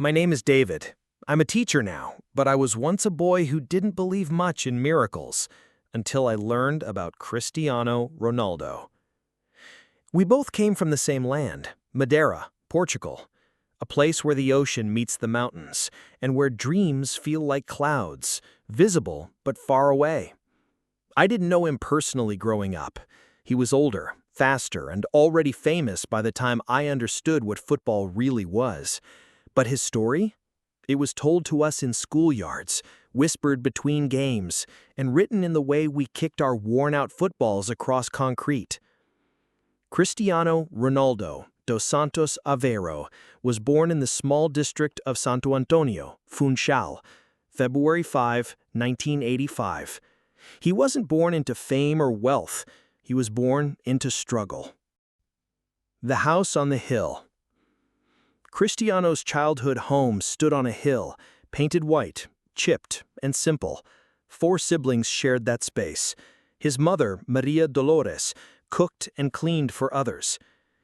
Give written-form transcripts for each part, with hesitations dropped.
My name is David. I'm a teacher now, but I was once a boy who didn't believe much in miracles until I learned about Cristiano Ronaldo. We both came from the same land, Madeira, Portugal, a place where the ocean meets the mountains and where dreams feel like clouds, visible but far away. I didn't know him personally growing up. He was older, faster, and already famous by the time I understood what football really was. But his story? It was told to us in schoolyards, whispered between games, and written in the way we kicked our worn-out footballs across concrete. Cristiano Ronaldo dos Santos Aveiro was born in the small district of Santo Antonio, Funchal, February 5, 1985. He wasn't born into fame or wealth. He was born into struggle. The house on the hill. Cristiano's childhood home stood on a hill, painted white, chipped, and simple. 4 siblings shared that space. His mother, Maria Dolores, cooked and cleaned for others.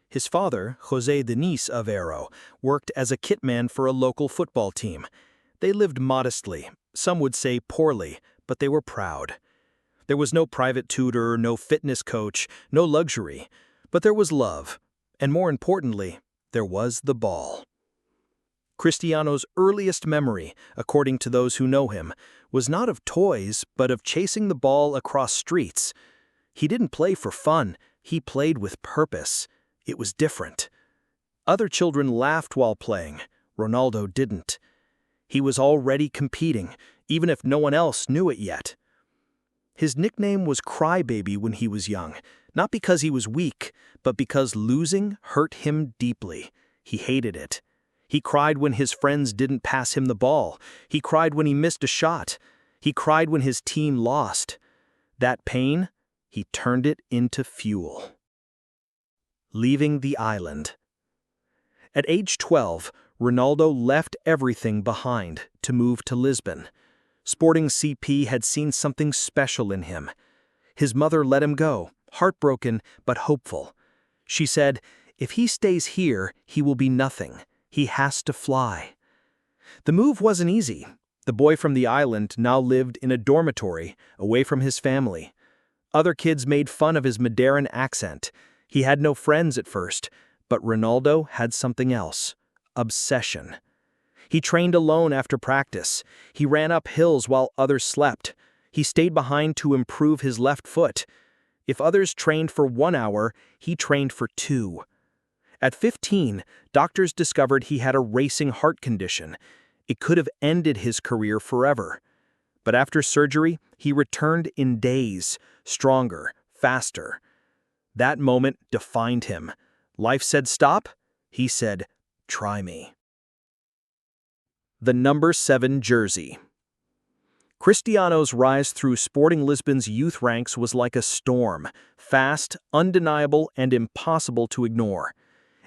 His father, José Denis Aveiro, worked as a kitman for a local football team. They lived modestly, some would say poorly, but they were proud. There was no private tutor, no fitness coach, no luxury, but there was love, and more importantly, there was the ball. Cristiano's earliest memory, according to those who know him, was not of toys, but of chasing the ball across streets. He didn't play for fun, he played with purpose. It was different. Other children laughed while playing. Ronaldo didn't. He was already competing, even if no one else knew it yet. His nickname was Crybaby when he was young, not because he was weak, but because losing hurt him deeply. He hated it. He cried when his friends didn't pass him the ball. He cried when he missed a shot. He cried when his team lost. That pain, he turned it into fuel. Leaving the island. At age 12, Ronaldo left everything behind to move to Lisbon. Sporting CP had seen something special in him. His mother let him go, heartbroken but hopeful. She said, "If he stays here, he will be nothing. He has to fly." The move wasn't easy. The boy from the island now lived in a dormitory, away from his family. Other kids made fun of his Madeiran accent. He had no friends at first, but Ronaldo had something else: obsession. He trained alone after practice. He ran up hills while others slept. He stayed behind to improve his left foot. If others trained for 1 hour, he trained for 2. At 15, doctors discovered he had a racing heart condition. It could have ended his career forever. But after surgery, he returned in days, stronger, faster. That moment defined him. Life said stop. He said, "Try me." The number 7 jersey. Cristiano's rise through Sporting Lisbon's youth ranks was like a storm, fast, undeniable, and impossible to ignore.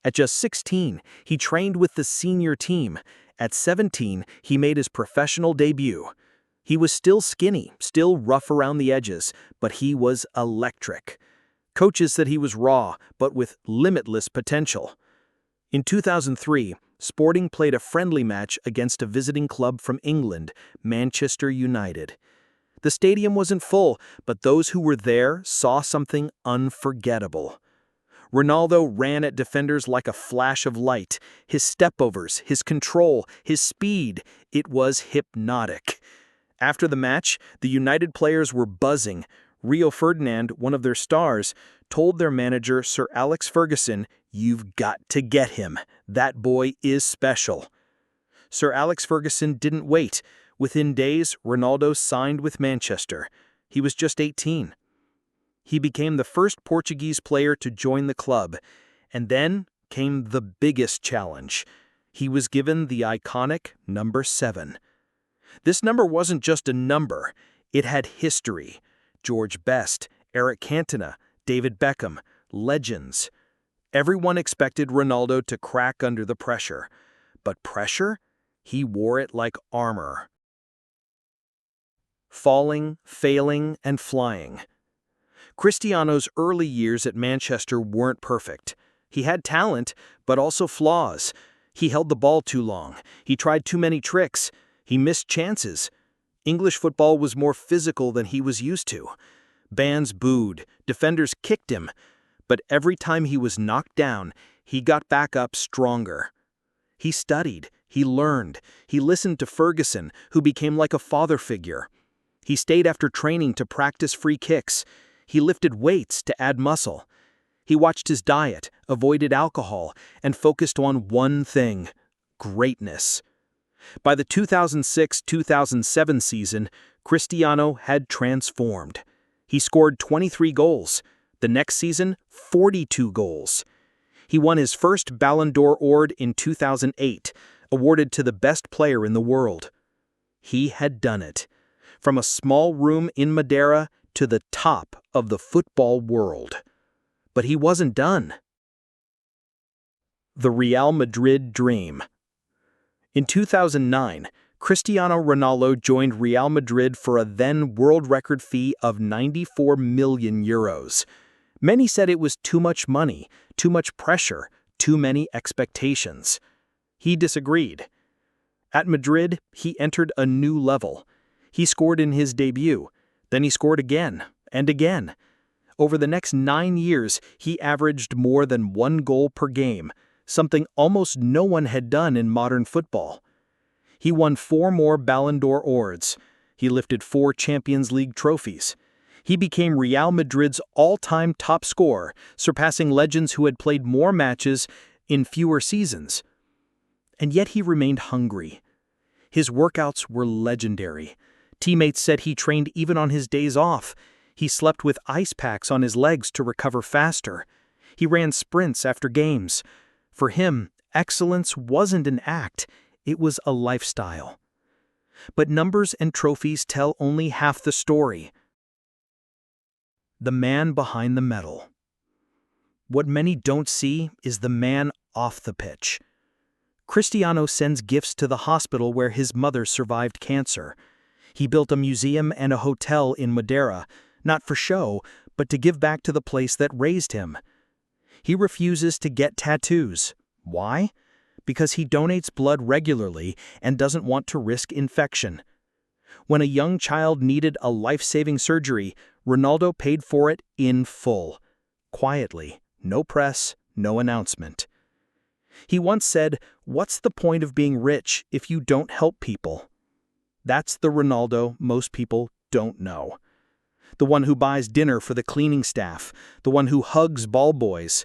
At just 16, he trained with the senior team. At 17, he made his professional debut. He was still skinny, still rough around the edges, but he was electric. Coaches said he was raw, but with limitless potential. In 2003, Sporting played a friendly match against a visiting club from England, Manchester United. The stadium wasn't full, but those who were there saw something unforgettable. Ronaldo ran at defenders like a flash of light. His stepovers, his control, his speed, it was hypnotic. After the match, the United players were buzzing. Rio Ferdinand, one of their stars, told their manager, Sir Alex Ferguson, "You've got to get him. That boy is special." Sir Alex Ferguson didn't wait. Within days, Ronaldo signed with Manchester. He was just 18. He became the first Portuguese player to join the club. And then came the biggest challenge. He was given the iconic number 7. This number wasn't just a number. It had history. George Best, Eric Cantona, David Beckham, legends. Everyone expected Ronaldo to crack under the pressure. But pressure? He wore it like armor. Falling, failing, and flying. Cristiano's early years at Manchester weren't perfect. He had talent, but also flaws. He held the ball too long. He tried too many tricks. He missed chances. English football was more physical than he was used to. Bands booed, defenders kicked him, but every time he was knocked down, he got back up stronger. He studied, he learned, he listened to Ferguson, who became like a father figure. He stayed after training to practice free kicks. He lifted weights to add muscle. He watched his diet, avoided alcohol, and focused on one thing: greatness. By the 2006-2007 season, Cristiano had transformed. He scored 23 goals. The next season, 42 goals. He won his first Ballon d'Or award in 2008, awarded to the best player in the world. He had done it. From a small room in Madeira to the top of the football world. But he wasn't done. The Real Madrid dream. In 2009, Cristiano Ronaldo joined Real Madrid for a then world record fee of €94 million. Many said it was too much money, too much pressure, too many expectations. He disagreed. At Madrid, he entered a new level. He scored in his debut, then he scored again and again. Over the next 9 years, he averaged more than 1 goal per game, something almost no one had done in modern football. He won 4 more Ballon d'Or awards. He lifted 4 Champions League trophies. He became Real Madrid's all-time top scorer, surpassing legends who had played more matches in fewer seasons. And yet he remained hungry. His workouts were legendary. Teammates said he trained even on his days off. He slept with ice packs on his legs to recover faster. He ran sprints after games. For him, excellence wasn't an act, it was a lifestyle. But numbers and trophies tell only half the story. The man behind the medal. What many don't see is the man off the pitch. Cristiano sends gifts to the hospital where his mother survived cancer. He built a museum and a hotel in Madeira, not for show, but to give back to the place that raised him. He refuses to get tattoos. Why? Because he donates blood regularly and doesn't want to risk infection. When a young child needed a life-saving surgery, Ronaldo paid for it in full. Quietly, no press, no announcement. He once said, "What's the point of being rich if you don't help people?" That's the Ronaldo most people don't know. The one who buys dinner for the cleaning staff, the one who hugs ball boys,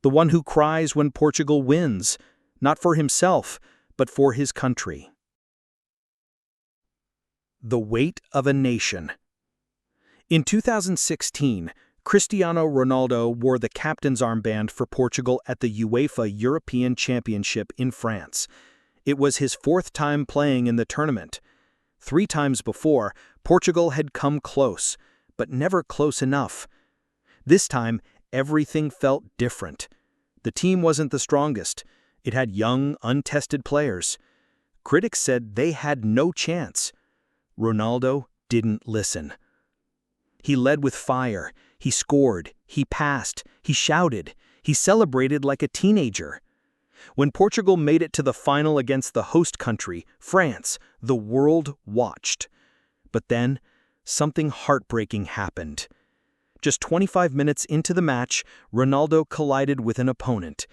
the one who cries when Portugal wins, not for himself, but for his country. The weight of a nation. In 2016, Cristiano Ronaldo wore the captain's armband for Portugal at the UEFA European Championship in France. It was his 4th time playing in the tournament. 3 times before, Portugal had come close, but never close enough. This time, everything felt different. The team wasn't the strongest. It had young, untested players. Critics said they had no chance. Ronaldo didn't listen. He led with fire. He scored. He passed. He shouted. He celebrated like a teenager. When Portugal made it to the final against the host country, France, the world watched. But then, something heartbreaking happened. Just 25 minutes into the match, Ronaldo collided with an opponent.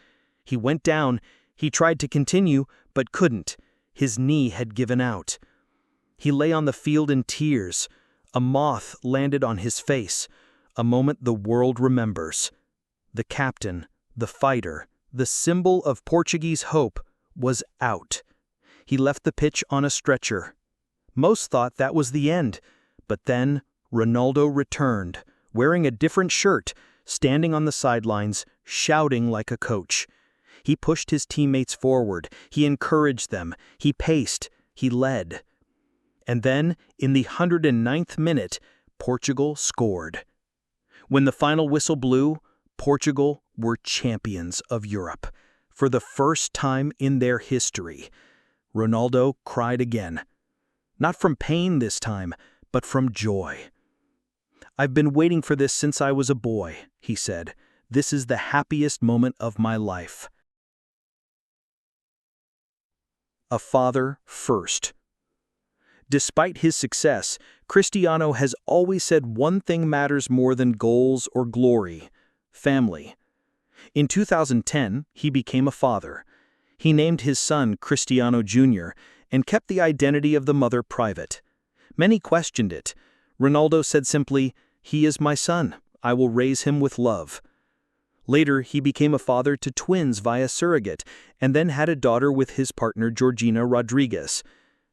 He went down. He tried to continue, but couldn't. His knee had given out. He lay on the field in tears. A moth landed on his face, a moment the world remembers. The captain, the fighter, the symbol of Portuguese hope, was out. He left the pitch on a stretcher. Most thought that was the end, but then Ronaldo returned, wearing a different shirt, standing on the sidelines, shouting like a coach. He pushed his teammates forward, he encouraged them, he paced, he led. And then, in the 109th minute, Portugal scored. When the final whistle blew, Portugal were champions of Europe. For the first time in their history, Ronaldo cried again. Not from pain this time, but from joy. "I've been waiting for this since I was a boy," he said. "This is the happiest moment of my life." a father first. Despite his success, Cristiano has always said one thing matters more than goals or glory: family. In 2010, he became a father. He named his son Cristiano Jr. and kept the identity of the mother private. Many questioned it. Ronaldo said simply, "He is my son. I will raise him with love." Later, he became a father to twins via surrogate, and then had a daughter with his partner Georgina Rodriguez.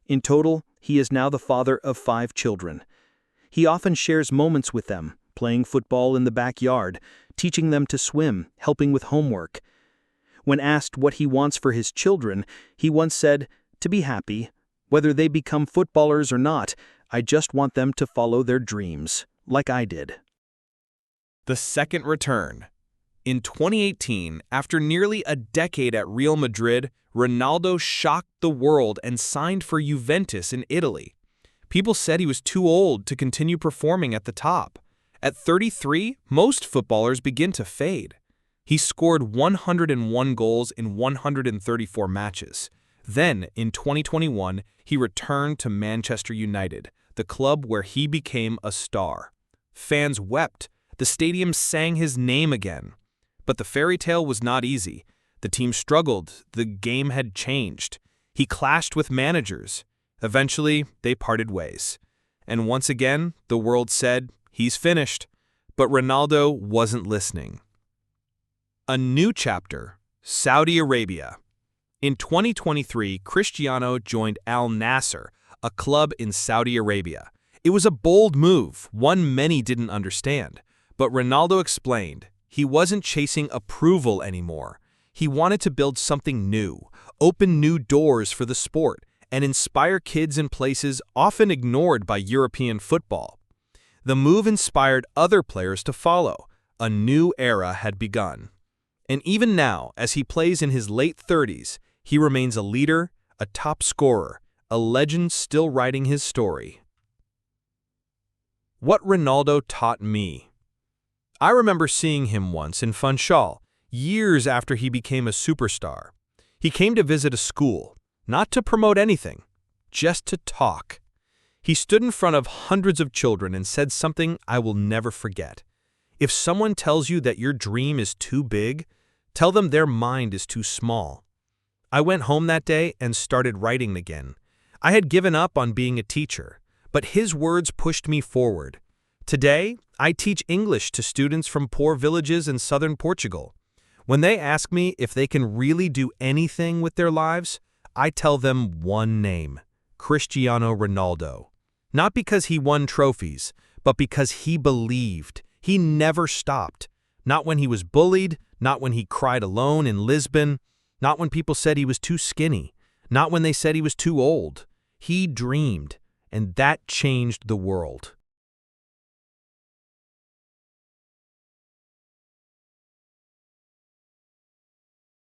In total, he is now the father of 5 children. He often shares moments with them, playing football in the backyard, teaching them to swim, helping with homework. When asked what he wants for his children, he once said, "To be happy. Whether they become footballers or not, I just want them to follow their dreams, like I did." The second return. In 2018, after nearly a decade at Real Madrid, Ronaldo shocked the world and signed for Juventus in Italy. People said he was too old to continue performing at the top. At 33, most footballers begin to fade. He scored 101 goals in 134 matches. Then, in 2021, he returned to Manchester United, the club where he became a star. Fans wept. The stadium sang his name again. But the fairy tale was not easy. The team struggled. The game had changed. He clashed with managers. Eventually, they parted ways. And once again, the world said, "He's finished." But Ronaldo wasn't listening. A new chapter, Saudi Arabia. In 2023, Cristiano joined Al Nassr, a club in Saudi Arabia. It was a bold move, one many didn't understand. But Ronaldo explained, he wasn't chasing approval anymore. He wanted to build something new, open new doors for the sport, and inspire kids in places often ignored by European football. The move inspired other players to follow. A new era had begun. And even now, as he plays in his late 30s, he remains a leader, a top scorer, a legend still writing his story. What Ronaldo taught me. I remember seeing him once in Funchal, years after he became a superstar. He came to visit a school, not to promote anything, just to talk. He stood in front of hundreds of children and said something I will never forget. If someone tells you that your dream is too big, tell them their mind is too small. I went home that day and started writing again. I had given up on being a teacher, but his words pushed me forward. Today, I teach English to students from poor villages in southern Portugal. When they ask me if they can really do anything with their lives, I tell them one name: Cristiano Ronaldo. Not because he won trophies, but because he believed. He never stopped. Not when he was bullied, not when he cried alone in Lisbon, not when people said he was too skinny, not when they said he was too old. He dreamed, and that changed the world.